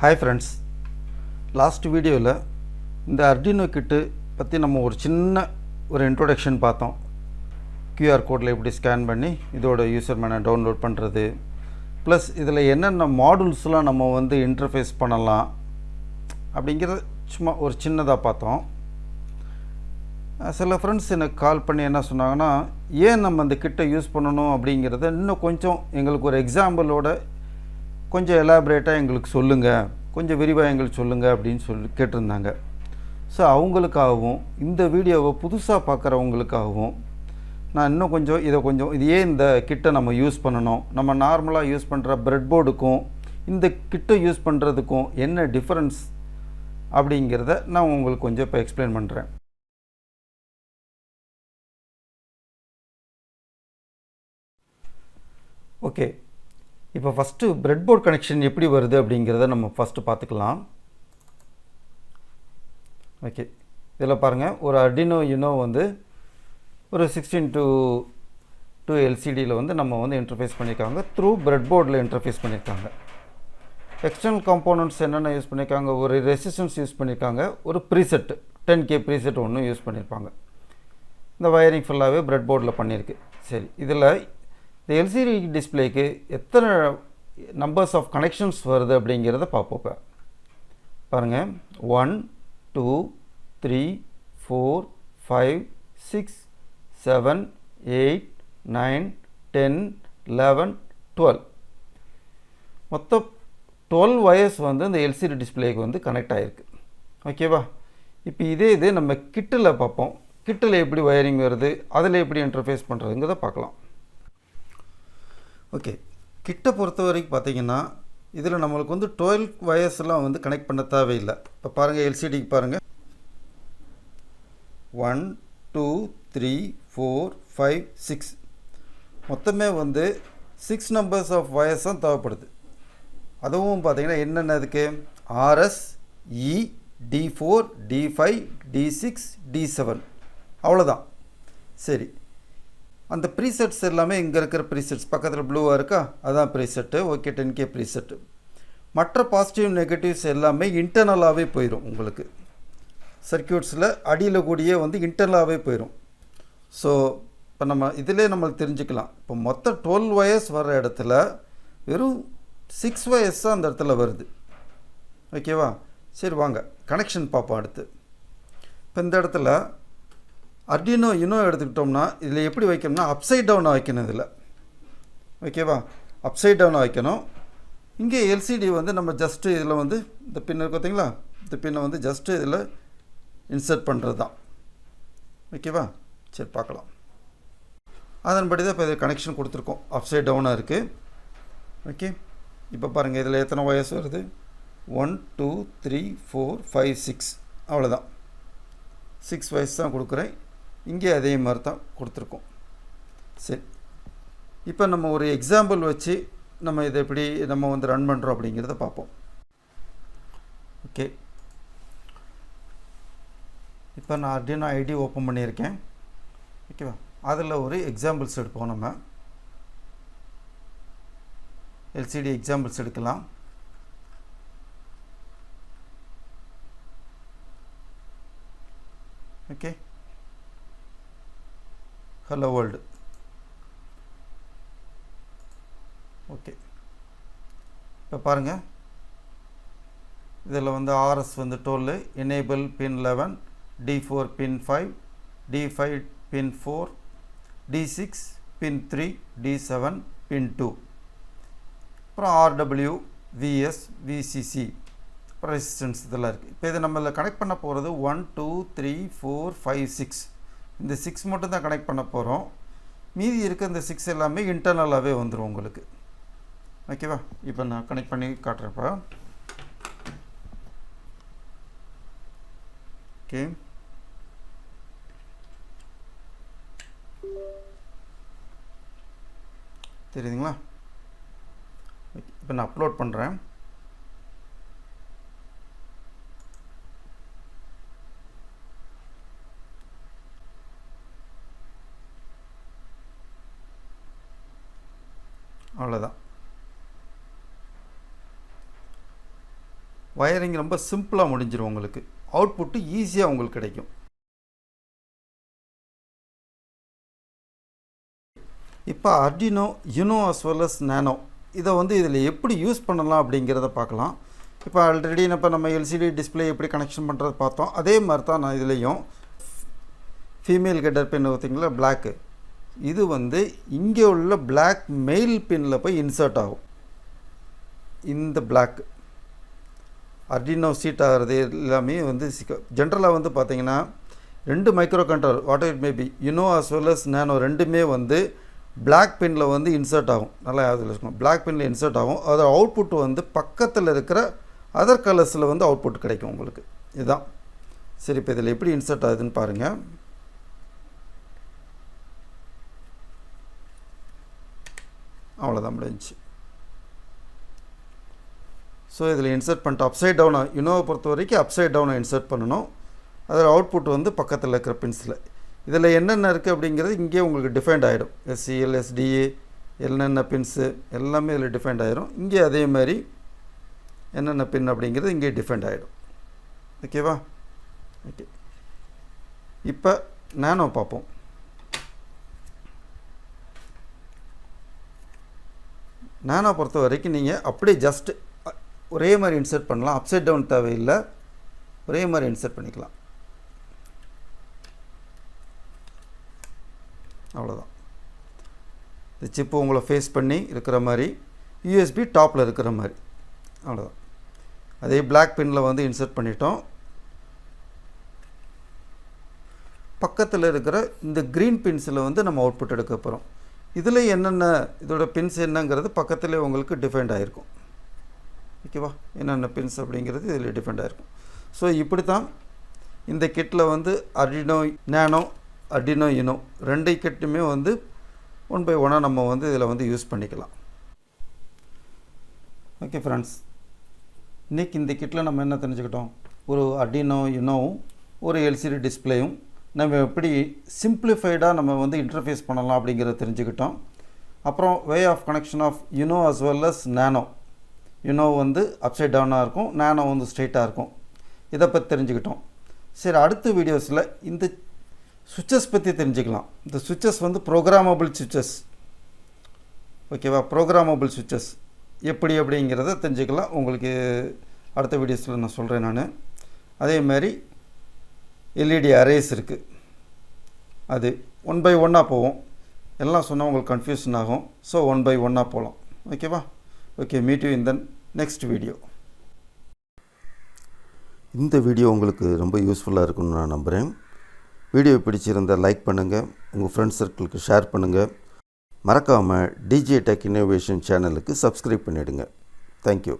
Hi friends, last video la இந்த Arduino kit பத்தி நம்ம ஒரு சின்ன ஒரு introduction பார்த்தோம். QR code ல எப்படி ஸ்கேன் பண்ணி இதோட யூசர் மேனுவல் டவுன்லோட் பண்றது plus இதுல என்னென்ன மாடுல்ஸ்லாம் நம்ம வந்து இன்டர்ஃபேஸ் பண்ணலாம் அப்படிங்கறது சும்மா ஒரு சின்னதா பார்த்தோம். சில फ्रेंड्स எனக்கு கால் பண்ணி என்ன சொன்னாங்கன்னா ஏன் நம்ம அந்த கிட்ட யூஸ் பண்ணனும் அப்படிங்கறத இன்னும் கொஞ்சம் எங்களுக்கு ஒரு எக்ஸாம்பிளோட கொஞ்சம் எலாபரேட்டா எங்களுக்கு சொல்லுங்க கொஞ்சம் விரிவா எங்களுக்கு சொல்லுங்க அப்படினு சொல்லி கேட்டிருந்தாங்க சோ அவங்களுக்காகவும் இந்த வீடியோவை புதுசா பார்க்கறவங்களுக்காகவும் நான் இன்னும் கொஞ்சம் இது ஏன் இந்த கிட்ட நம்ம யூஸ் பண்ணனும் நம்ம நார்மலா யூஸ் பண்ற பிரெட்போர்டுக்கும் இந்த கிட்ட யூஸ் பண்றதுக்கும் என்ன டிஃபரன்ஸ் அப்படிங்கறத நான் உங்களுக்கு கொஞ்சம் இப்ப எக்ஸ்பிளைன் பண்றேன் ஓகே இப்போ ஃபர்ஸ்ட் பிரெட்போர்ட் கனெக்ஷன் எப்படி வருது அப்படிங்கறத நம்ம ஃபர்ஸ்ட் பார்த்துக்கலாம் ஓகே இதெல்லாம் பாருங்க ஒரு Arduino Uno வந்து ஒரு 16:2 LCD ல வந்து நம்ம வந்து இன்டர்ஃபேஸ் பண்ணிருக்காங்க த்ரூ பிரெட்போர்ட்ல இன்டர்ஃபேஸ் பண்ணிருக்காங்க எக்ஸ்டர்னல் காம்போனன்ட்ஸ் என்னென்ன யூஸ் பண்ணிருக்காங்க ஒரு ரெசிஸ்டன்ஸ் யூஸ் பண்ணிருக்காங்க ஒரு ப்ரீசெட் 10k ப்ரீசெட் ஒன்னு யூஸ் பண்ணிருப்பாங்க இந்த வயரிங் ஃபுல்லாவே பிரெட்போர்ட்ல பண்ணிருக்கு சரி இதுல இந்த LCD டிஸ்ப்ளேக்கு எத்தனை நம்பர்ஸ் ஆஃப் கனெக்ஷன்ஸ் வருது அப்படிங்கறத பாப்போம் பாருங்க 1 2 3 4 5 6 7 8 9 10 11 12 மொத்தம் 12 வயர்ஸ் வந்து இந்த LCD டிஸ்ப்ளேக்கு வந்து கனெக்ட் ஆயிருக்கு ஓகேவா இப்போ இதே நம்ம கிட்ல பாப்போம் கிட்ல எப்படி வயரிங் வருது அதிலே எப்படி இன்டர்ஃபேஸ் பண்றதுங்கறத பார்க்கலாம் ஓகே கிட்ட பொறுத்தவரைக்கும் பாத்தீங்கன்னா இதுல நமக்கு வந்து 12 வயர்ஸ் எல்லாம் வந்து கனெக்ட் பண்ண தேவையில்லை இப்ப பாருங்க LCD க்கு பாருங்க 1 2 3 4 5 6 மொத்தமே வந்து 6 நம்பர்ஸ் ஆஃப் வயர்ஸ் தான் தேவைப்படுது அதுவும் பாத்தீங்கன்னா என்னென்ன அதுக்கு RS E D4 D5 D6 D7 அவ்வளவுதான் சரி அந்த ப்ரீசெட்ஸ் எல்லாமே இங்க இருக்கிற ப்ரீசெட்ஸ் பக்கத்துல ப்ளூவா இருக்கா அதான் ப்ரீசெட் ஓகே 10k ப்ரீசெட் மற்ற பாசிட்டிவ் நெகட்டிவ்ஸ் எல்லாமே இன்டர்னலாவே போயிடும் உங்களுக்கு சர்க்யூட்ஸ்ல அடியில கூடியே வந்து இன்டர்னலாவே போயிடும் சோ இப்ப நம்ம இதிலே நம்ம தெரிஞ்சுக்கலாம் இப்ப மொத்த 12 வயர்ஸ் வர இடத்துல வெறும் 6 வயர்ஸ் அந்த இடத்துல வருது ஓகேவா சரி வாங்க கனெக்ஷன் பாப்போம் அடுத்து இப்ப இந்த இடத்துல Arduino Uno எடுத்துக்கிட்டோம்னா இதுல எப்படி வைக்கணும்னா அப்சைட் டவுன் வைக்கணும் இதுல ஓகேவா அப்சைட் டவுன் வைக்கணும் இங்க LCD வந்து நம்ம ஜஸ்ட் இதுல வந்து இந்த பின் இருக்கு பாத்தீங்களா இந்த பின்னை வந்து ஜஸ்ட் இதுல இன்சர்ட் பண்றதுதான் ஓகேவா சரி பார்க்கலாம் அதன்படி தான் இப்ப இது கனெக்ஷன் கொடுத்திருக்கோம் அப்சைட் டவுனா இருக்கு ஓகே இப்போ பாருங்க இதுல எத்தனை வயர்ஸ் வருது 1 2 3 4 5 6 அவ்வளவுதான் 6 வயர்ஸ் தான் கொடுக்கிறேன் இங்கே அதே மாதிரி தான் கொடுத்திருக்கோம் சரி இப்போ நம்ம ஒரு எக்ஸாம்பிள் வச்சு நம்ம இத எப்படி நம்ம வந்து ரன் பண்றோம் அப்படிங்கறத பாப்போம் ஓகே இப்போ நான் Arduino IDE ஓபன் பண்ணியிருக்கேன் ஓகேவா அதுல ஒரு எக்ஸாம்பிள்ஸ் எடுப்போம் நம்ம LCD எக்ஸாம்பிள்ஸ் எடுக்கலாம் ஓகே hello world ஓகே இப்ப பாருங்க இதெல்லாம் வந்து RS வந்து 12 enable pin 11 D4 pin 5 D5 pin 4 D6 pin 3 D7 pin 2 அப்புறம் RW VS VCC ரெசிஸ்டன்ஸ் இதெல்லாம் இருக்கு இப்போ இத நம்ம கனெக்ட் பண்ண போறது 1 2 3 4 5 6 இந்த 6 மட்டும் தான் கனெக்ட் பண்ண போறோம் மீதி இருக்க இந்த 6 எல்லாமே இன்டர்னலாவே வந்துரும் உங்களுக்கு ஓகேவா இப்போ நான் கனெக்ட் பண்ணி காட்றேன்ப்பா ஓகே தெரியுதுங்களா இப்போ நான் அப்லோட் பண்றேன் அவ்வளவுதான் வயரிங் ரொம்ப சிம்பிளாக முடிஞ்சிடும். உங்களுக்கு அவுட்புட்டு ஈஸியாக உங்களுக்கு கிடைக்கும். இப்போ Arduino Uno as well as Nano இதை வந்து இதில் எப்படி யூஸ் பண்ணலாம் அப்படிங்கிறத பார்க்கலாம். இப்போ ஆல்ரெடி நம்ம எல்சிடி டிஸ்பிளே எப்படி கனெக்ஷன் பண்ணுறது பார்த்தோம். அதே மாதிரி தான் நான் இதுலேயும் ஃபீமேல் கெட்டர் பின் பார்த்தீங்களா பிளாக்கு, இது வந்து இங்கே உள்ள பிளாக் மெயில் பின்னில் போய் இன்சர்ட் ஆகும். இந்த பிளாக் Arduino சீட் ஆகிறது எல்லாமே வந்து ஜென்ரலாக வந்து பார்த்திங்கன்னா 2 micro controller what it maybe Uno as well as Nano ரெண்டுமே வந்து பிளாக் பின்னில் வந்து இன்சர்ட் ஆகும். நல்லா அதில் இருக்கும், பிளாக் பின்னில் இன்சர்ட் ஆகும். அது அவுட்புட் வந்து பக்கத்தில் இருக்கிற அதர் கலர்ஸில் வந்து அவுட்புட் கிடைக்கும் உங்களுக்கு. இதுதான் சரி. இப்போ இதில் எப்படி இன்சர்ட் ஆகுதுன்னு பாருங்கள். அவ்வளோதான் முடிஞ்சு. ஸோ இதில் இன்சர்ட் பண்ணிட்டு அப்சைட் டவுனாக யுனோவை பொறுத்த வரைக்கும் அப்சைட் டவுனை இன்சர்ட் பண்ணணும். அதில் அவுட்புட் வந்து பக்கத்தில் இருக்கிற பின்ஸில் இதில் என்னென்ன இருக்குது அப்படிங்கிறது இங்கே உங்களுக்கு டிஃபைன்ட் ஆகிடும். எஸ்சிஎல் எஸ்டிஏ என்னென்ன பின்ஸு எல்லாமே இதில் டிஃபைன்ட் ஆகிடும். இங்கே அதே மாதிரி என்னென்ன பின் அப்படிங்கிறது இங்கே டிஃபைன்ட் ஆகிடும். ஓகேவா? ஓகே, இப்போ நானோ பார்ப்போம். நானோ பொறுத்த வரைக்கும் நீங்கள் அப்படியே ஜஸ்ட்டு ஒரே மாதிரி இன்சர்ட் பண்ணலாம். அப்சைட் டவுன் தேவையில்லை, ஒரே மாதிரி இன்சர்ட் பண்ணிக்கலாம். அவ்வளோதான். இந்த சிப்பு உங்களை ஃபேஸ் பண்ணி இருக்கிற மாதிரி, யூஎஸ்பி டாப்பில் இருக்கிற மாதிரி, அவ்வளோதான். அதே பிளாக் பின்னில் வந்து இன்சர்ட் பண்ணிட்டோம். பக்கத்தில் இருக்கிற இந்த க்ரீன் பின்ஸில் வந்து நம்ம அவுட்புட் எடுக்க போகிறோம். இதில் என்னென்ன இதோட பின்ஸ் என்னங்கிறது பக்கத்தில் உங்களுக்கு டிஃபைன்ட் ஆகிருக்கும். ஓகேவா? என்னென்ன பின்ஸ் அப்படிங்கிறது இதில் டிஃபைன்ட் ஆகிருக்கும். ஸோ இப்படி தான் இந்த கிட்டில் வந்து Arduino Nano Arduino Uno ரெண்டு கிட்டுமே வந்து 1 by 1 நம்ம வந்து இதில் வந்து யூஸ் பண்ணிக்கலாம். ஓகே ஃப்ரெண்ட்ஸ், இன்றைக்கி இந்த கிட்டில் நம்ம என்ன தெரிஞ்சுக்கிட்டோம்? ஒரு Arduino Unoவும் ஒரு எல்சிடி டிஸ்பிளேயும் நம்ம எப்படி சிம்பிளிஃபைடாக நம்ம வந்து இன்டர்ஃபேஸ் பண்ணலாம் அப்படிங்கிறத தெரிஞ்சுக்கிட்டோம். அப்புறம் way of connection of Uno as well as Nano. Uno வந்து அப்சைட் டவுனாக இருக்கும், Nano வந்து ஸ்ட்ரெயிட்டாக இருக்கும். இதை பற்றி தெரிஞ்சுக்கிட்டோம். சரி, அடுத்த வீடியோஸில் இந்த சுவிட்சஸ் பற்றி தெரிஞ்சுக்கலாம். இந்த சுவிட்சஸ் வந்து ப்ரோக்ராமபிள் சுவிட்சஸ். ஓகேவா? ப்ரோக்ராமபிள் சுவிட்சஸ் எப்படி அப்படிங்கிறத தெரிஞ்சுக்கலாம். உங்களுக்கு அடுத்த வீடியோஸில் நான் சொல்கிறேன். நான் அதே மாதிரி எல்இடி அரேஸ் இருக்குது, அது 1 by 1 போவோம். எல்லாம் சொன்னால் உங்களுக்கு கன்ஃபியூஷன் ஆகும். ஸோ 1 by 1 போகலாம். ஓகேவா? Okay, meet you in the next video. இந்த வீடியோ உங்களுக்கு ரொம்ப யூஸ்ஃபுல்லாக இருக்குன்னு நான் நம்புகிறேன். வீடியோ பிடிச்சிருந்தால் லைக் பண்ணுங்கள், உங்கள் ஃப்ரெண்ட்ஸ் சர்க்கிளுக்கு ஷேர் பண்ணுங்கள். மறக்காமல் டிஜே டெக் இன்னோவேஷன் சேனலுக்கு சப்ஸ்கிரைப் பண்ணிவிடுங்க. தேங்க்யூ.